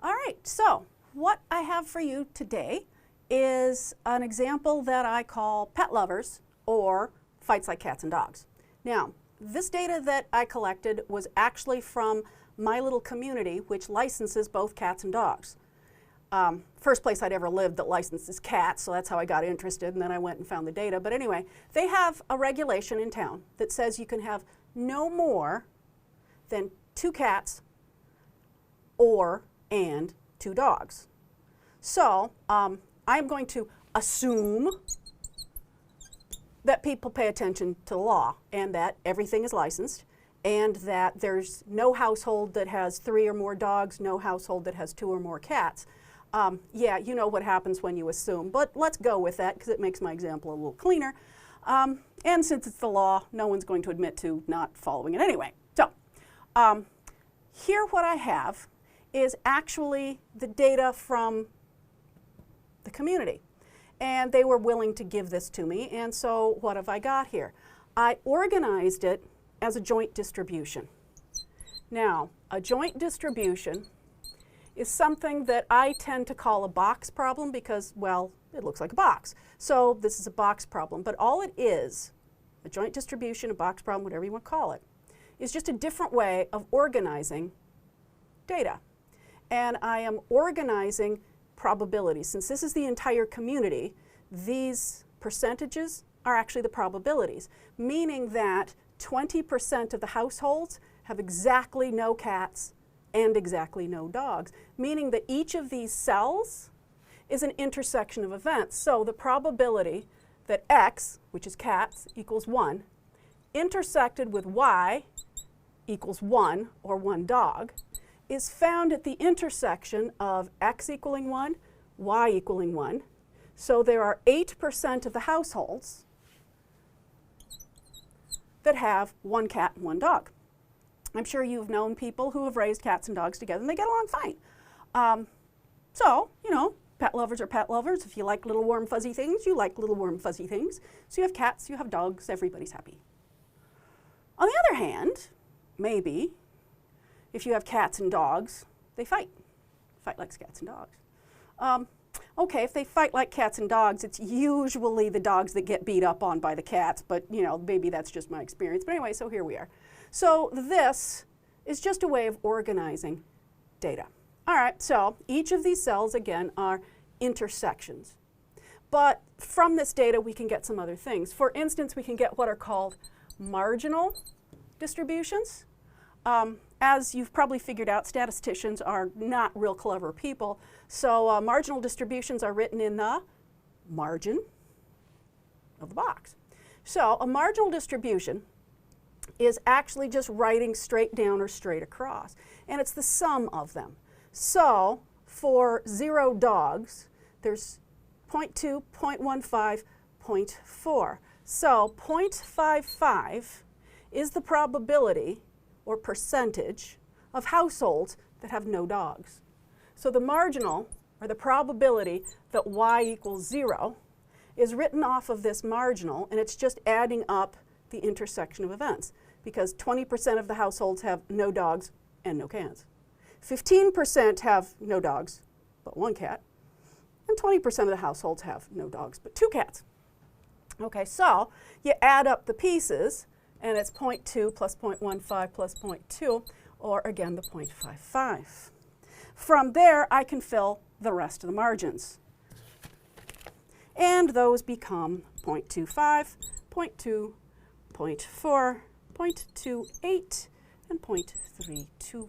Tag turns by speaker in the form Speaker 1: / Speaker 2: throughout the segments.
Speaker 1: All right, so what I have for you today is an example that I call pet lovers or fights like cats and dogs. Now, this data that I collected was actually from my little community, which licenses both cats and dogs. First place I'd ever lived that licenses cats, so that's how I got interested, and then I went and found the data. But anyway, they have a regulation in town that says you can have no more than 2 cats and 2 dogs. So I'm going to assume that people pay attention to the law and that everything is licensed and that there's no household that has 3 or more dogs, no household that has 2 or more cats. Yeah, you know what happens when you assume, but let's go with that because it makes my example a little cleaner. And since it's the law, no one's going to admit to not following it anyway. So here what I have is actually the data from the community. And they were willing to give this to me, and so what have I got here? I organized it as a joint distribution. Now, a joint distribution is something that I tend to call a box problem because, well, it looks like a box. So this is a box problem, but all it is, a joint distribution, a box problem, whatever you want to call it, is just a different way of organizing data. And I am organizing probabilities. Since this is the entire community, these percentages are actually the probabilities, meaning that 20% of the households have exactly no cats and exactly no dogs, meaning that each of these cells is an intersection of events. So the probability that X, which is cats, equals 1, intersected with Y equals 1, or 1 dog, is found at the intersection of X equaling 1, Y equaling 1. So there are 8% of the households that have 1 cat and 1 dog. I'm sure you've known people who have raised cats and dogs together and they get along fine. So, you know, pet lovers are pet lovers. If you like little warm fuzzy things, you like little warm fuzzy things. So you have cats, you have dogs, everybody's happy. On the other hand, maybe, if you have cats and dogs, they fight like cats and dogs. Okay, if they fight like cats and dogs, it's usually the dogs that get beat up on by the cats, but you know, maybe that's just my experience. But anyway, so here we are. So this is just a way of organizing data. All right, so each of these cells, again, are intersections. But from this data, we can get some other things. For instance, we can get what are called marginal distributions. As you've probably figured out, statisticians are not real clever people. So marginal distributions are written in the margin of the box. So a marginal distribution is actually just writing straight down or straight across. And it's the sum of them. So for 0 dogs, there's 0.2, 0.15, 0.4. So 0.55 is the probability or percentage of households that have no dogs. So the marginal, or the probability that Y equals 0, is written off of this marginal, and it's just adding up the intersection of events, because 20% of the households have no dogs and no cats. 15% have no dogs but 1 cat, and 20% of the households have no dogs but 2 cats. Okay, so you add up the pieces, and it's 0.2 plus 0.15 plus 0.2, or again the 0.55. From there, I can fill the rest of the margins. And those become 0.25, 0.2, 0.4, 0.28, and 0.32.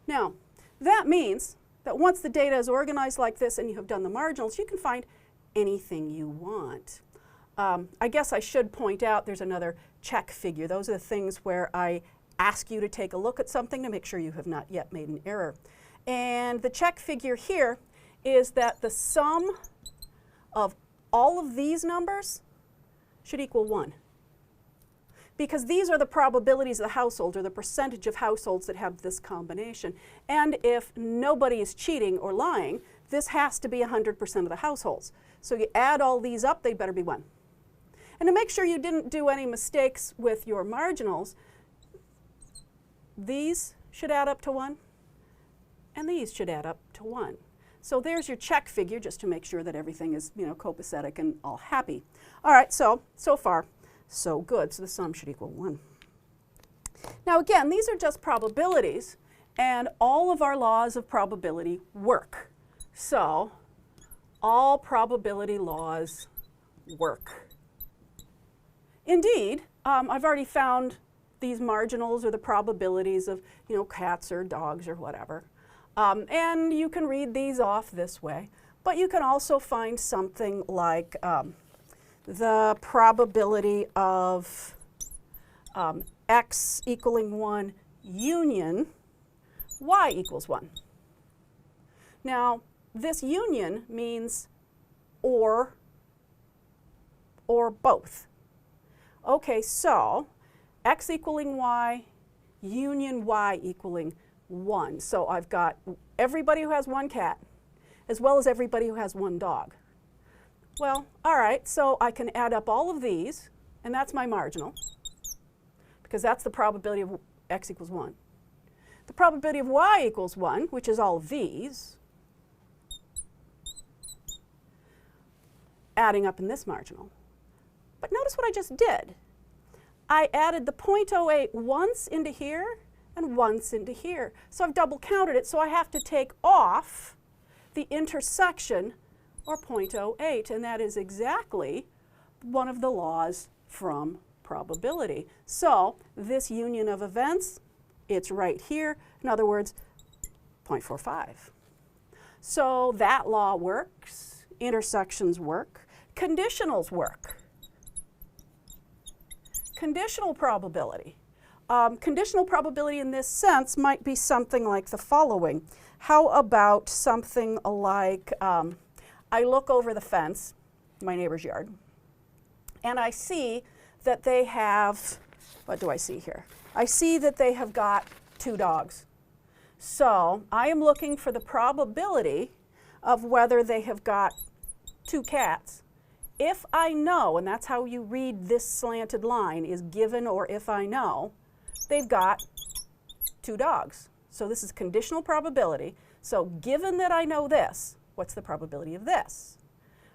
Speaker 1: Now, that means that once the data is organized like this and you have done the marginals, you can find anything you want. I guess I should point out there's another check figure. Those are the things where I ask you to take a look at something to make sure you have not yet made an error. And the check figure here is that the sum of all of these numbers should equal 1. Because these are the probabilities of the household, or the percentage of households that have this combination. And if nobody is cheating or lying, this has to be 100% of the households. So you add all these up, they better be 1. And to make sure you didn't do any mistakes with your marginals, these should add up to 1, and these should add up to 1. So there's your check figure, just to make sure that everything is, copacetic and all happy. All right, so far, so good. So the sum should equal 1. Now again, these are just probabilities, and all of our laws of probability work. So all probability laws work. Indeed, I've already found these marginals or the probabilities of, cats or dogs or whatever. And you can read these off this way, but you can also find something like the probability of x equaling 1 union y equals 1. Now, this union means or both. Okay, so x equaling y, union y equaling 1. So I've got everybody who has 1 cat as well as everybody who has 1 dog. Well, all right, so I can add up all of these, and that's my marginal, because that's the probability of x equals 1. The probability of y equals 1, which is all of these, adding up in this marginal. But notice what I just did. I added the 0.08 once into here and once into here. So I've double counted it, so I have to take off the intersection, or 0.08, and that is exactly one of the laws from probability. So this union of events, it's right here. In other words, 0.45. So that law works, intersections work, conditionals work. Conditional probability. Conditional probability in this sense might be something like the following. How about something like, I look over the fence, my neighbor's yard, and I see that they have, what do I see here? I see that they have got 2 dogs. So I am looking for the probability of whether they have got 2 cats. If I know, and that's how you read this slanted line, is given or if I know, they've got 2 dogs. So this is conditional probability. So given that I know this, what's the probability of this?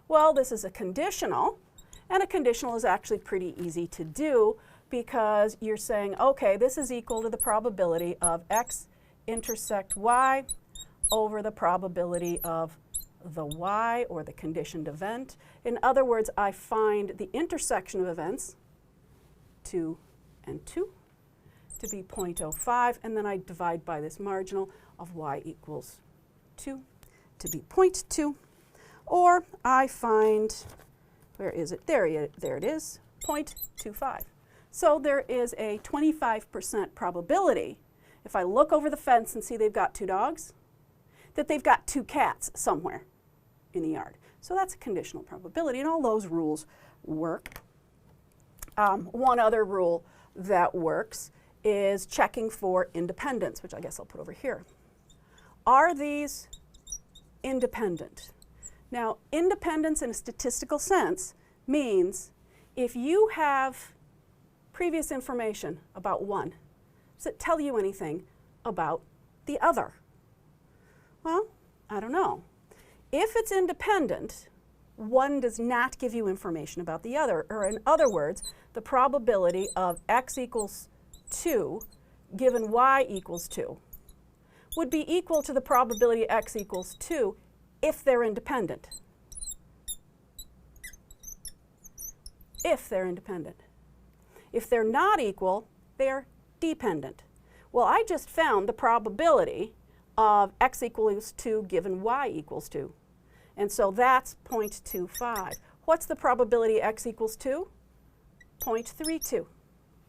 Speaker 1: Well, this is a conditional, and a conditional is actually pretty easy to do because you're saying, okay, this is equal to the probability of x intersect y over the probability of the y, or the conditioned event. In other words, I find the intersection of events, 2 and 2, to be 0.05, and then I divide by this marginal of y equals 2 to be 0.2, or I find, where is it? There it is, 0.25. So there is a 25% probability, if I look over the fence and see they've got 2 dogs, that they've got 2 cats somewhere in the yard. So that's a conditional probability, and all those rules work. One other rule that works is checking for independence, which I guess I'll put over here. Are these independent? Now, independence in a statistical sense means if you have previous information about one, does it tell you anything about the other? Well, I don't know. If it's independent, one does not give you information about the other, or in other words, the probability of x equals 2 given y equals 2 would be equal to the probability x equals 2 if they're independent. If they're independent. If they're not equal, they're dependent. Well, I just found the probability of x equals 2 given y equals 2. And so that's 0.25. What's the probability x equals 2? 0.32.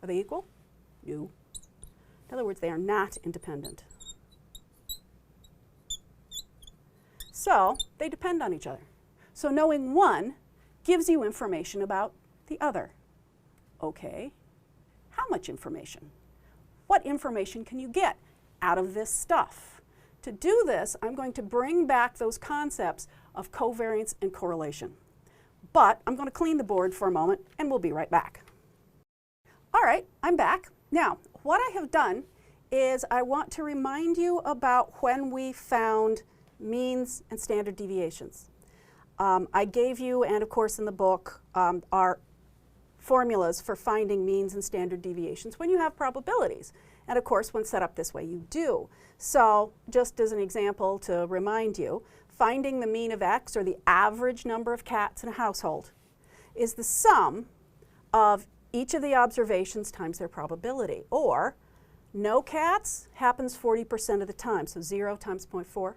Speaker 1: Are they equal? No. In other words, they are not independent. So they depend on each other. So knowing one gives you information about the other. Okay, how much information? What information can you get out of this stuff? To do this, I'm going to bring back those concepts of covariance and correlation. But I'm going to clean the board for a moment, and we'll be right back. All right, I'm back. Now, what I have done is I want to remind you about when we found means and standard deviations. I gave you, and of course in the book, our formulas for finding means and standard deviations when you have probabilities. And of course, when set up this way, you do. So just as an example to remind you, finding the mean of x, or the average number of cats in a household, is the sum of each of the observations times their probability. Or no cats happens 40% of the time, so 0 times 0.4,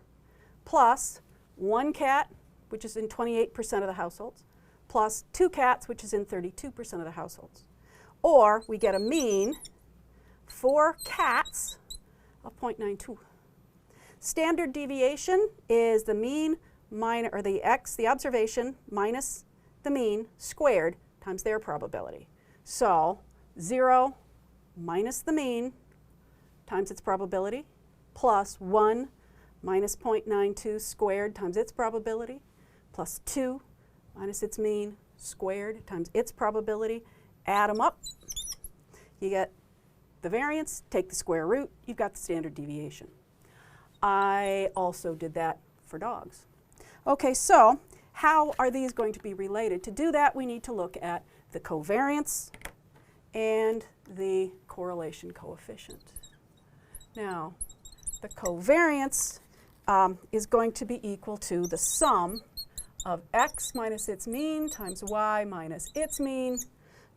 Speaker 1: plus 1 cat, which is in 28% of the households, plus 2 cats, which is in 32% of the households. Or we get a mean for cats of 0.92. Standard deviation is the mean minus, or the observation minus the mean squared times their probability. So 0 minus the mean times its probability, plus 1 minus 0.92 squared times its probability, plus 2 minus its mean squared times its probability. Add them up, you get the variance, take the square root, you've got the standard deviation. I also did that for dogs. Okay, so how are these going to be related? To do that, we need to look at the covariance and the correlation coefficient. Now, the covariance is going to be equal to the sum of x minus its mean times y minus its mean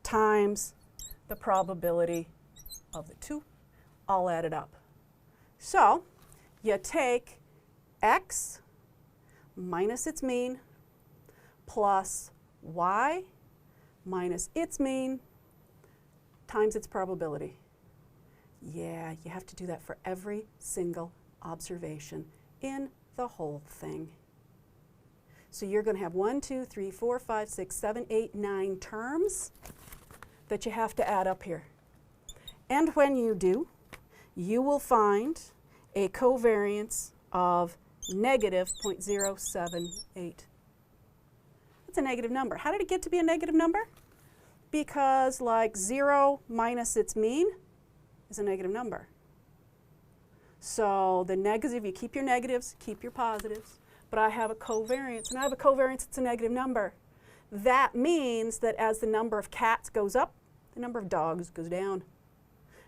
Speaker 1: times the probability of the two, all added up. So you take x minus its mean plus y minus its mean times its probability. Yeah, you have to do that for every single observation in the whole thing. So you're going to have 1, 2, 3, 4, 5, 6, 7, 8, 9 terms that you have to add up here. And when you do, you will find a covariance of negative 0.078. That's a negative number. How did it get to be a negative number? Because like 0 minus its mean is a negative number. So the negative, you keep your negatives, keep your positives. But I have a covariance, and I have a covariance that's a negative number. That means that as the number of cats goes up, the number of dogs goes down.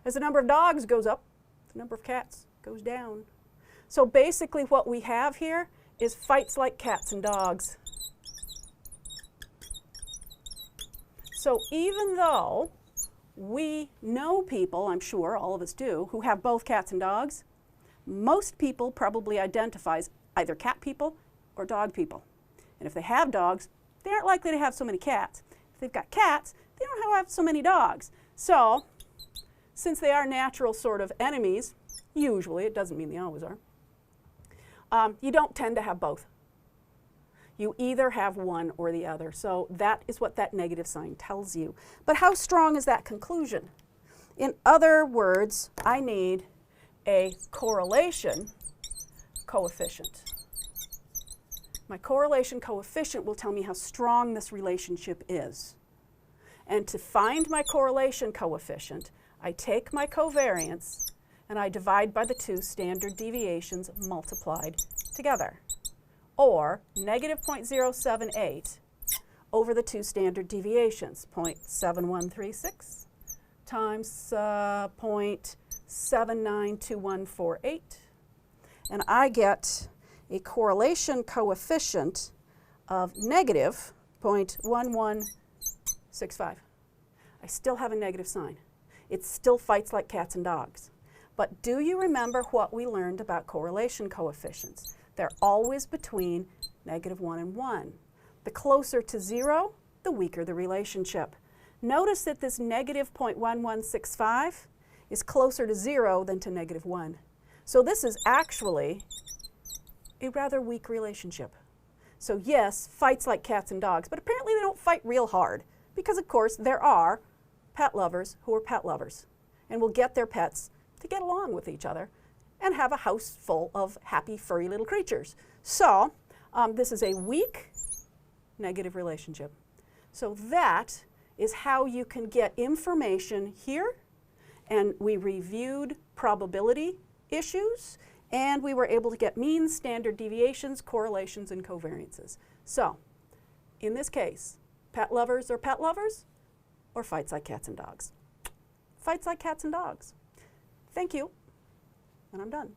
Speaker 1: As the number of dogs goes up, the number of cats goes down. So basically what we have here is fights like cats and dogs. So even though we know people, I'm sure all of us do, who have both cats and dogs, most people probably identify as either cat people or dog people. And if they have dogs, they aren't likely to have so many cats. If they've got cats, they don't have so many dogs. So since they are natural sort of enemies, usually, it doesn't mean they always are, you don't tend to have both. You either have one or the other. So that is what that negative sign tells you. But how strong is that conclusion? In other words, I need a correlation coefficient. My correlation coefficient will tell me how strong this relationship is. And to find my correlation coefficient, I take my covariance and I divide by the two standard deviations multiplied together. Or negative 0.078 over the two standard deviations, 0.7136 times 0.792148. And I get a correlation coefficient of negative 0.1165. I still have a negative sign. It still fights like cats and dogs. But do you remember what we learned about correlation coefficients? They're always between -1 and 1. The closer to 0, the weaker the relationship. Notice that this negative 0.1165 is closer to 0 than to -1. So this is actually a rather weak relationship. So yes, fights like cats and dogs, but apparently they don't fight real hard because, of course, there are pet lovers who are pet lovers and will get their pets to get along with each other and have a house full of happy, furry little creatures. So this is a weak negative relationship. So that is how you can get information here and we reviewed probability issues, and we were able to get means, standard deviations, correlations, and covariances. So, in this case, pet lovers are pet lovers, or fights like cats and dogs? Fights like cats and dogs. Thank you, and I'm done.